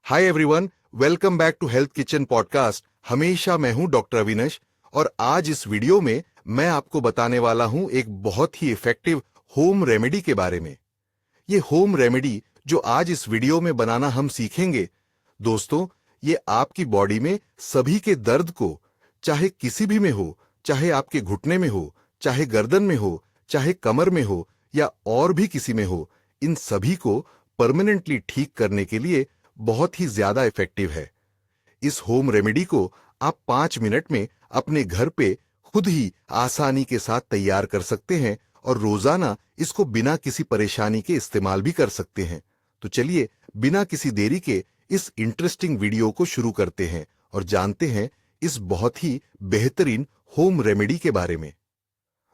Hi everyone, welcome back to health kitchen podcast. हमेशा मैं हूं डॉक्टर अविनाश और आज इस वीडियो में मैं आपको बताने वाला हूं एक बहुत ही इफेक्टिव होम रेमेडी के बारे में। ये होम रेमेडी जो आज इस वीडियो में बनाना हम सीखेंगे, दोस्तों, ये आपकी बॉडी में सभी के दर्द को, चाहे किसी भी में हो, चाहे आपके घुटने में हो, चाहे गर्दन में हो, चाहे कमर में हो या और भी किसी में हो, इन सभी को परमानेंटली ठीक करने के लिए बहुत ही ज्यादा इफेक्टिव है। इस होम रेमेडी को आप 5 मिनट में अपने घर पे खुद ही आसानी के साथ तैयार कर सकते हैं और रोजाना इसको बिना किसी परेशानी के इस्तेमाल भी कर सकते हैं। तो चलिए बिना किसी देरी के इस इंटरेस्टिंग वीडियो को शुरू करते हैं और जानते हैं इस बहुत ही बेहतरीन होम रेमेडी के बारे में।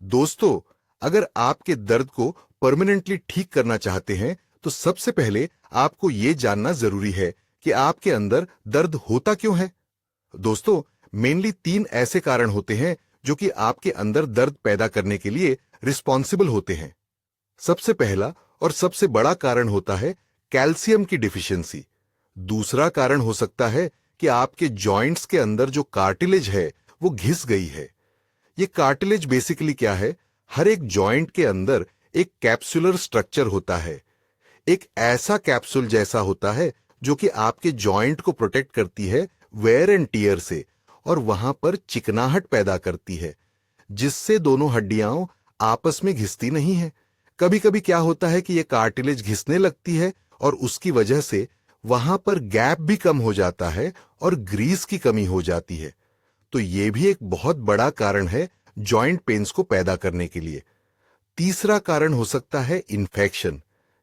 दोस्तों, अगर आपके दर्द को परमानेंटली ठीक करना चाहते हैं तो सबसे पहले आपको यह जानना जरूरी है कि आपके अंदर दर्द होता क्यों है। दोस्तों, मेनली 3 ऐसे कारण होते हैं जो कि आपके अंदर दर्द पैदा करने के लिए रिस्पॉन्सिबल होते हैं। सबसे पहला और सबसे बड़ा कारण होता है कैल्शियम की डिफिशियंसी। दूसरा कारण हो सकता है कि आपके जॉइंट्स के अंदर जो कार्टिलेज है वो घिस गई है। ये कार्टिलेज बेसिकली क्या है? हर एक जॉइंट के अंदर एक कैप्सुलर स्ट्रक्चर होता है। एक ऐसा कैप्सूल जैसा होता है जो कि आपके जॉइंट को प्रोटेक्ट करती है वेयर एंड टियर से और वहां पर चिकनाहट पैदा करती है, जिससे दोनों हड्डियां आपस में घिसती नहीं है। कभी कभी क्या होता है कि यह कार्टिलेज घिसने लगती है और उसकी वजह से वहां पर गैप भी कम हो जाता है और ग्रीस की कमी हो जाती है। तो यह भी एक बहुत बड़ा कारण है जॉइंट पेन्स को पैदा करने के लिए। तीसरा कारण हो सकता है इन्फेक्शन,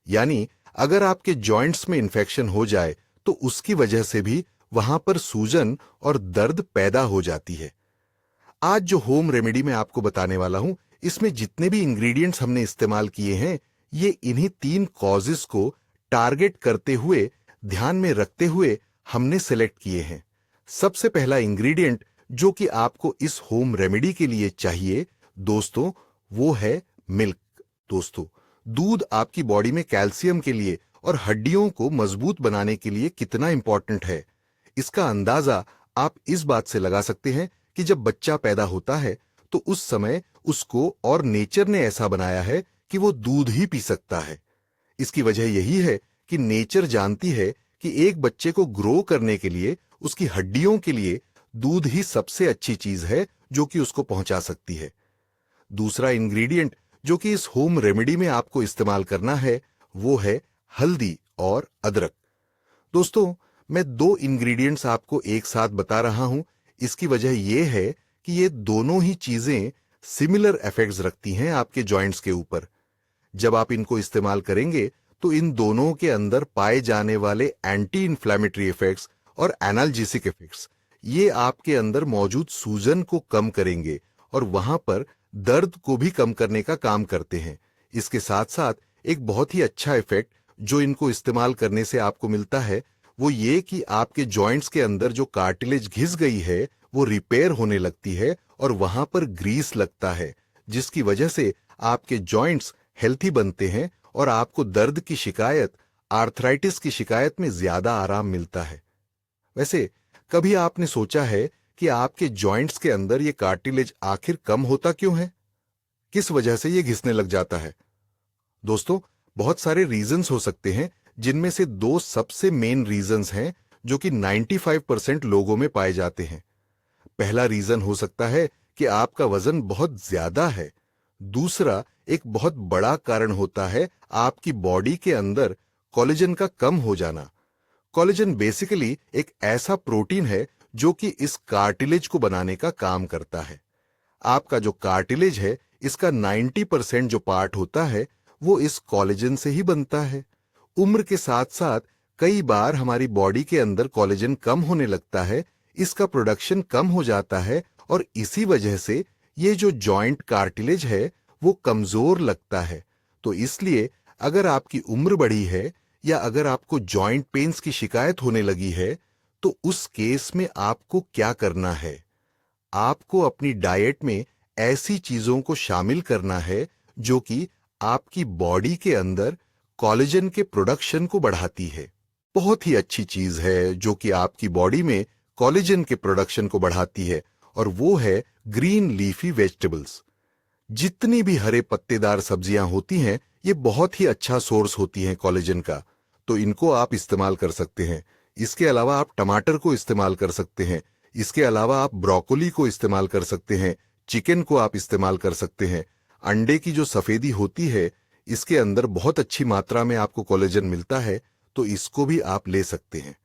यानी अगर आपके जॉइंट्स में इन्फेक्शन हो जाए तो उसकी वजह से भी वहां पर सूजन और दर्द पैदा हो जाती है। आज जो होम रेमेडी मैं आपको बताने वाला हूं, इसमें जितने भी इंग्रेडिएंट्स हमने इस्तेमाल किए हैं, ये इन्हीं 3 कॉजेस को टारगेट करते हुए, ध्यान में रखते हुए हमने सेलेक्ट किए हैं। सबसे पहला इंग्रेडिएंट जो कि आपको इस होम रेमेडी के लिए चाहिए दोस्तों, वो है मिल्क। दोस्तों, दूध आपकी बॉडी में कैल्शियम के लिए और हड्डियों को मजबूत बनाने के लिए कितना इंपॉर्टेंट है, इसका अंदाजा आप इस बात से लगा सकते हैं कि जब बच्चा पैदा होता है तो उस समय उसको और नेचर ने ऐसा बनाया है कि वो दूध ही पी सकता है। इसकी वजह यही है कि नेचर जानती है कि एक बच्चे को ग्रो करने के लिए, उसकी हड्डियों के लिए दूध ही सबसे अच्छी चीज है जो कि उसको पहुंचा सकती है। दूसरा इंग्रेडिएंट जो कि इस होम रेमेडी में आपको इस्तेमाल करना है वो है हल्दी और अदरक। दोस्तों, मैं 2 इंग्रेडिएंट्स आपको एक साथ बता रहा हूं। इसकी वजह यह है कि ये दोनों ही चीजें सिमिलर इफेक्ट्स रखती हैं आपके जॉइंट्स के ऊपर। जब आप इनको इस्तेमाल करेंगे तो इन दोनों के अंदर पाए जाने वाले एंटी इंफ्लेमेटरी इफेक्ट्स और एनाल्जेसिक इफेक्ट्स, ये आपके अंदर मौजूद सूजन को कम करेंगे और वहां पर दर्द को भी कम करने का काम करते हैं। इसके साथ साथ एक बहुत ही अच्छा इफेक्ट जो इनको इस्तेमाल करने से आपको मिलता है वो ये कि आपके जॉइंट्स के अंदर जो कार्टिलेज घिस गई है वो रिपेयर होने लगती है और वहां पर ग्रीस लगता है, जिसकी वजह से आपके जॉइंट्स हेल्थी बनते हैं और आपको दर्द की शिकायत, आर्थराइटिस की शिकायत में ज्यादा आराम मिलता है। वैसे कभी आपने सोचा है कि आपके जॉइंट्स के अंदर ये कार्टिलेज आखिर कम होता क्यों है? किस वजह से ये घिसने लग जाता है? दोस्तों, बहुत सारे रीजंस हो सकते हैं, जिनमें से 2 सबसे मेन रीजंस हैं जो कि 95% लोगों में पाए जाते हैं। पहला रीजन हो सकता है कि आपका वजन बहुत ज्यादा है। दूसरा, एक बहुत बड़ा कारण होता है आपकी बॉडी के अंदर कोलेजन का कम हो जाना। कोलेजन बेसिकली एक ऐसा प्रोटीन है जो कि इस कार्टिलेज को बनाने का काम करता है। आपका जो कार्टिलेज है, इसका 90% जो पार्ट होता है वो इस कोलेजन से ही बनता है। उम्र के साथ साथ कई बार हमारी बॉडी के अंदर कोलेजन कम होने लगता है, इसका प्रोडक्शन कम हो जाता है और इसी वजह से ये जो जॉइंट कार्टिलेज है वो कमजोर लगता है। तो इसलिए अगर आपकी उम्र बढ़ी है या अगर आपको जॉइंट पेन्स की शिकायत होने लगी है तो उस केस में आपको क्या करना है? आपको अपनी डाइट में ऐसी चीजों को शामिल करना है जो कि आपकी बॉडी के अंदर कोलेजन के प्रोडक्शन को बढ़ाती है। बहुत ही अच्छी चीज है जो कि आपकी बॉडी में कोलेजन के प्रोडक्शन को बढ़ाती है, और वो है ग्रीन लीफी वेजिटेबल्स। जितनी भी हरे पत्तेदार सब्जियां होती हैं, ये बहुत ही अच्छा सोर्स होती हैं कोलेजन का, तो इनको आप इस्तेमाल कर सकते हैं। इसके अलावा आप टमाटर को इस्तेमाल कर सकते हैं। इसके अलावा आप ब्रोकोली को इस्तेमाल कर सकते हैं। चिकन को आप इस्तेमाल कर सकते हैं। अंडे की जो सफेदी होती है, इसके अंदर बहुत अच्छी मात्रा में आपको कोलेजन मिलता है, तो इसको भी आप ले सकते हैं।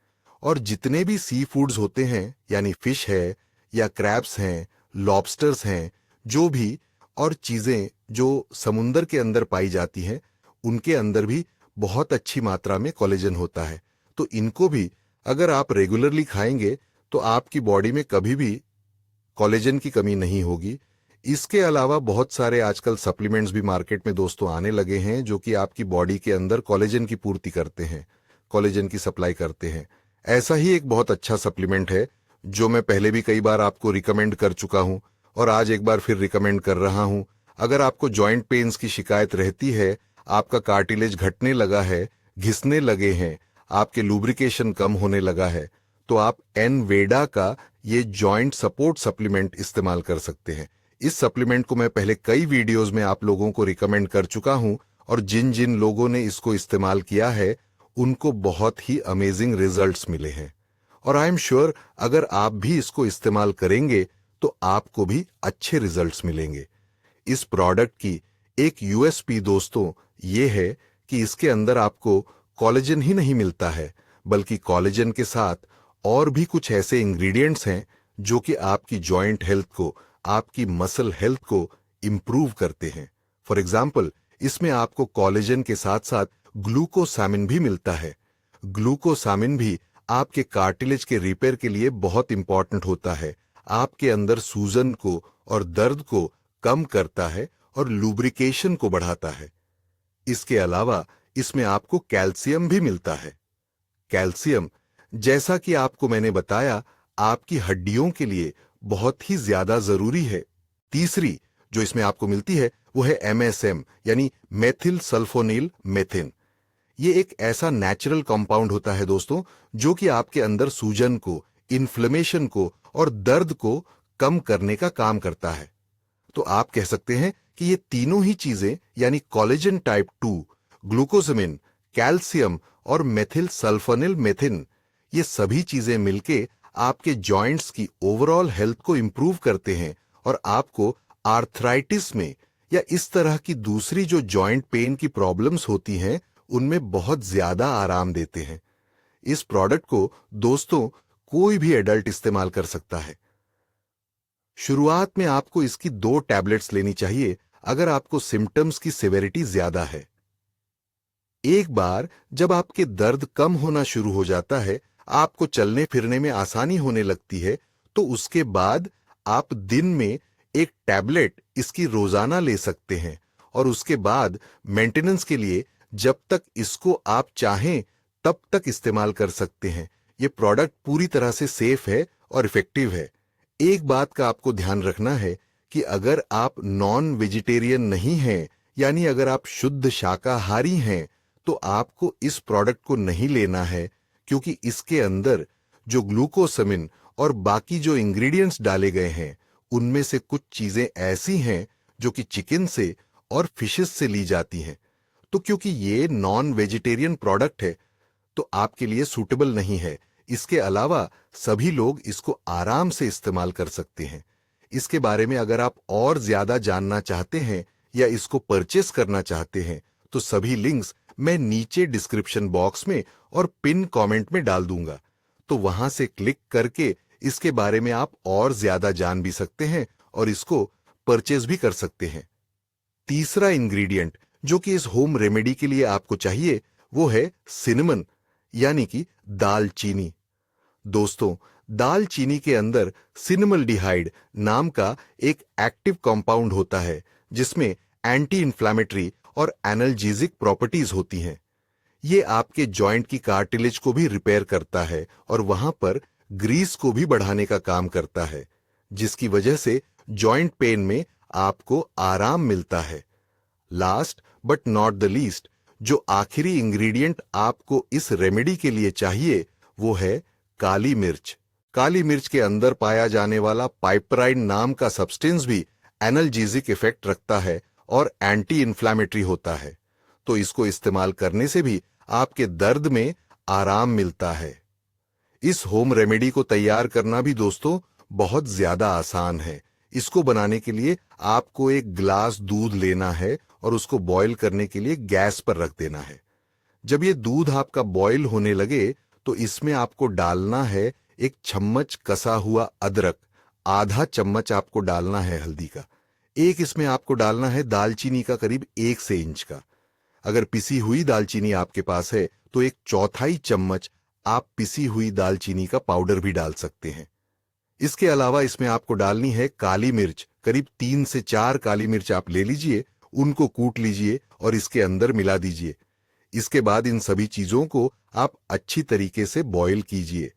और जितने भी सी फूड्स होते हैं, यानी फिश है या क्रैब्स हैं, लॉबस्टर्स हैं, जो भी और चीजें जो समुंदर के अंदर पाई जाती हैं, उनके अंदर भी बहुत अच्छी मात्रा में कोलेजन होता है। तो इनको भी अगर आप रेगुलरली खाएंगे तो आपकी बॉडी में कभी भी कोलेजन की कमी नहीं होगी। इसके अलावा बहुत सारे आजकल सप्लीमेंट्स भी मार्केट में दोस्तों आने लगे हैं, जो कि आपकी बॉडी के अंदर कोलेजन की पूर्ति करते हैं, कोलेजन की सप्लाई करते हैं। ऐसा ही एक बहुत अच्छा सप्लीमेंट है जो मैं पहले भी कई बार आपको रिकमेंड कर चुका हूं और आज एक बार फिर रिकमेंड कर रहा हूं। अगर आपको जॉइंट पेन्स की शिकायत रहती है, आपका कार्टिलेज घटने लगा है, घिसने लगे हैं, आपके लुब्रिकेशन कम होने लगा है, तो आप एनवेडा का ये जॉइंट सपोर्ट सप्लीमेंट इस्तेमाल कर सकते हैं। इस सप्लीमेंट को मैं पहले कई वीडियोस में आप लोगों को रिकमेंड कर चुका हूं, और जिन जिन लोगों ने इसको इस्तेमाल किया है उनको बहुत ही अमेजिंग रिजल्ट्स मिले हैं। और आई एम श्योर अगर आप भी इसको इस्तेमाल करेंगे तो आपको भी अच्छे रिजल्ट्स मिलेंगे। इस प्रोडक्ट की एक यूएसपी दोस्तों ये है कि इसके अंदर आपको कोलेजन ही नहीं मिलता है, बल्कि कोलेजन के साथ और भी कुछ ऐसे इंग्रेडिएंट्स हैं जो कि आपकी जॉइंट हेल्थ को, आपकी मसल हेल्थ को इंप्रूव करते हैं। फॉर एग्जाम्पल, इसमें आपको कोलेजन के साथ साथ ग्लूकोसामिन भी मिलता है। ग्लूकोसामिन भी आपके कार्टिलेज के रिपेयर के लिए बहुत इंपॉर्टेंट होता है, आपके अंदर सूजन को और दर्द को कम करता है और लुब्रिकेशन को बढ़ाता है। इसके अलावा इसमें आपको कैल्शियम भी मिलता है। कैल्शियम, जैसा कि आपको मैंने बताया, आपकी हड्डियों के लिए बहुत ही ज्यादा जरूरी है। तीसरी जो इसमें आपको मिलती है वो है MSM, यानी मेथिल सल्फोनिल मेथिन। ये एक ऐसा नेचुरल कंपाउंड होता है दोस्तों, जो कि आपके अंदर सूजन को, इन्फ्लेमेशन को और दर्द को कम करने का काम करता है। तो आप कह सकते हैं कि ये तीनों ही चीजें, यानी कोलेजन टाइप 2, ग्लूकोसामिन, कैल्शियम और मेथिल सल्फोनिल मेथिन, ये सभी चीजें मिलके आपके जॉइंट्स की ओवरऑल हेल्थ को इंप्रूव करते हैं और आपको आर्थराइटिस में या इस तरह की दूसरी जो जॉइंट पेन की प्रॉब्लम्स होती हैं, उनमें बहुत ज्यादा आराम देते हैं। इस प्रोडक्ट को दोस्तों कोई भी एडल्ट इस्तेमाल कर सकता है। शुरुआत में आपको इसकी 2 टैबलेट्स लेनी चाहिए अगर आपको सिम्टम्स की सिविरिटी ज्यादा है। एक बार जब आपके दर्द कम होना शुरू हो जाता है, आपको चलने फिरने में आसानी होने लगती है, तो उसके बाद आप दिन में एक टैबलेट इसकी रोजाना ले सकते हैं, और उसके बाद मेंटेनेंस के लिए जब तक इसको आप चाहें तब तक इस्तेमाल कर सकते हैं। ये प्रोडक्ट पूरी तरह से सेफ है और इफेक्टिव है। एक बात का आपको ध्यान रखना है कि अगर आप नॉन वेजिटेरियन नहीं हैं, यानी अगर आप शुद्ध शाकाहारी हैं, तो आपको इस प्रोडक्ट को नहीं लेना है, क्योंकि इसके अंदर जो ग्लूकोसामिन और बाकी जो इंग्रेडिएंट्स डाले गए हैं, उनमें से कुछ चीजें ऐसी हैं जो कि चिकन से और फिशेस से ली जाती हैं। तो क्योंकि ये नॉन वेजिटेरियन प्रोडक्ट है, तो आपके लिए सूटेबल नहीं है। इसके अलावा सभी लोग इसको आराम से इस्तेमाल कर सकते हैं। इसके बारे में अगर आप और ज्यादा जानना चाहते हैं या इसको परचेस करना चाहते हैं, तो सभी लिंक्स मैं नीचे डिस्क्रिप्शन बॉक्स में और पिन कमेंट में डाल दूंगा। तो वहां से क्लिक करके इसके बारे में आप और ज्यादा जान भी सकते हैं और इसको परचेस भी कर सकते हैं। तीसरा इंग्रेडिएंट जो कि इस होम रेमेडी के लिए आपको चाहिए वो है सिनेमन, यानी कि दालचीनी। दोस्तों, दालचीनी के अंदर सिनेमल्डिहाइड नाम का एक एक्टिव कंपाउंड होता है, जिसमें एंटी इंफ्लेमेटरी और एनाल्जेसिक प्रॉपर्टीज होती हैं। ये आपके जॉइंट की कार्टिलेज को भी रिपेयर करता है और वहां पर ग्रीस को भी बढ़ाने का काम करता है, जिसकी वजह से जॉइंट पेन में आपको आराम मिलता है। Last but not the least, जो आखिरी इंग्रेडिएंट आपको इस रेमेडी के लिए चाहिए वो है काली मिर्च। काली मिर्च के अंदर पाया जाने वाला पाइपराइन नाम का सब्सटेंस भी एनाल्जेसिक इफेक्ट रखता है और एंटी इन्फ्लेमेटरी होता है, तो इसको इस्तेमाल करने से भी आपके दर्द में आराम मिलता है। इस होम रेमेडी को तैयार करना भी दोस्तों बहुत ज्यादा आसान है। इसको बनाने के लिए आपको एक ग्लास दूध लेना है और उसको बॉईल करने के लिए गैस पर रख देना है। जब ये दूध आपका बॉईल होने लगे तो इसमें आपको डालना है एक चम्मच कसा हुआ अदरक, आधा चम्मच आपको डालना है हल्दी का, एक इसमें आपको डालना है दालचीनी का करीब 1 इंच का। अगर पिसी हुई दालचीनी आपके पास है तो एक चौथाई चम्मच आप पिसी हुई दालचीनी का पाउडर भी डाल सकते हैं। इसके अलावा इसमें आपको डालनी है काली मिर्च, करीब 3 से 4 काली मिर्च आप ले लीजिए, उनको कूट लीजिए और इसके अंदर मिला दीजिए। इसके बाद इन सभी चीजों को आप अच्छी तरीके से बॉईल कीजिए।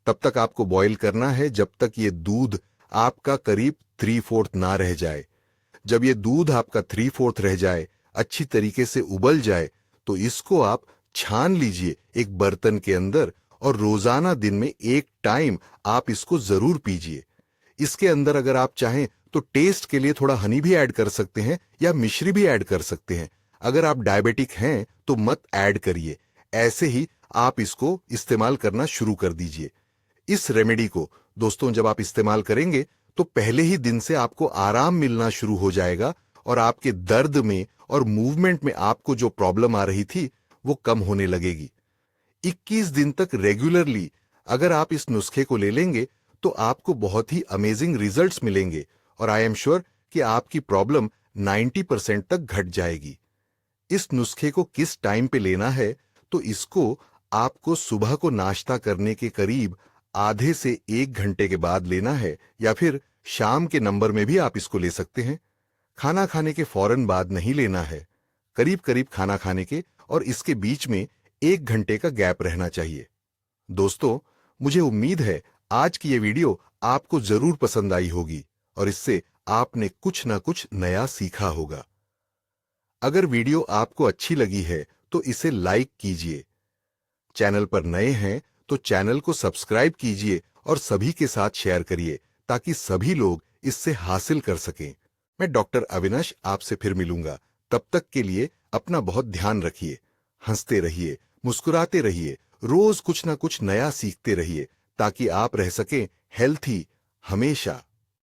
तब तक आपको बॉईल करना है जब तक ये दूध आपका करीब 3/4 ना रह जाए। जब ये दूध आपका 3/4 रह जाए, अच्छी तरीके से उबल जाए, तो इसको आप छान लीजिए एक बर्तन के अंदर और रोजाना दिन में एक टाइम आप इसको जरूर पीजिए। इसके अंदर अगर आप चाहें तो टेस्ट के लिए थोड़ा हनी भी ऐड कर सकते हैं या मिश्री भी ऐड कर सकते हैं। अगर आप डायबिटिक हैं तो मत ऐड करिए, ऐसे ही आप इसको इस्तेमाल करना शुरू कर दीजिए। इस रेमेडी को दोस्तों जब आप इस्तेमाल करेंगे तो पहले ही दिन से आपको आराम मिलना शुरू हो जाएगा और आपके दर्द में और मूवमेंट में आपको जो प्रॉब्लम आ रही थी वो कम होने लगेगी। 21 दिन तक रेगुलरली अगर आप इस नुस्खे को ले लेंगे तो आपको बहुत ही अमेजिंग रिजल्ट्स मिलेंगे और आई एम श्योर कि आपकी प्रॉब्लम 90% तक घट जाएगी। इस नुस्खे को किस टाइम पे लेना है तो इसको आपको सुबह को नाश्ता करने के करीब आधे से 1 घंटे के बाद लेना है या फिर शाम के नंबर में भी आप इसको ले सकते हैं। खाना खाने के फौरन बाद नहीं लेना है, करीब करीब खाना खाने के और इसके बीच में 1 घंटे का गैप रहना चाहिए। दोस्तों मुझे उम्मीद है आज की ये वीडियो आपको जरूर पसंद आई होगी और इससे आपने कुछ ना कुछ नया सीखा होगा। अगर वीडियो आपको अच्छी लगी है तो इसे लाइक कीजिए, चैनल पर नए हैं तो चैनल को सब्सक्राइब कीजिए और सभी के साथ शेयर करिए ताकि सभी लोग इससे हासिल कर सकें। मैं डॉक्टर अविनाश आपसे फिर मिलूंगा, तब तक के लिए अपना बहुत ध्यान रखिए, हंसते रहिए, मुस्कुराते रहिए, रोज कुछ ना कुछ नया सीखते रहिए ताकि आप रह सकें हेल्थी हमेशा।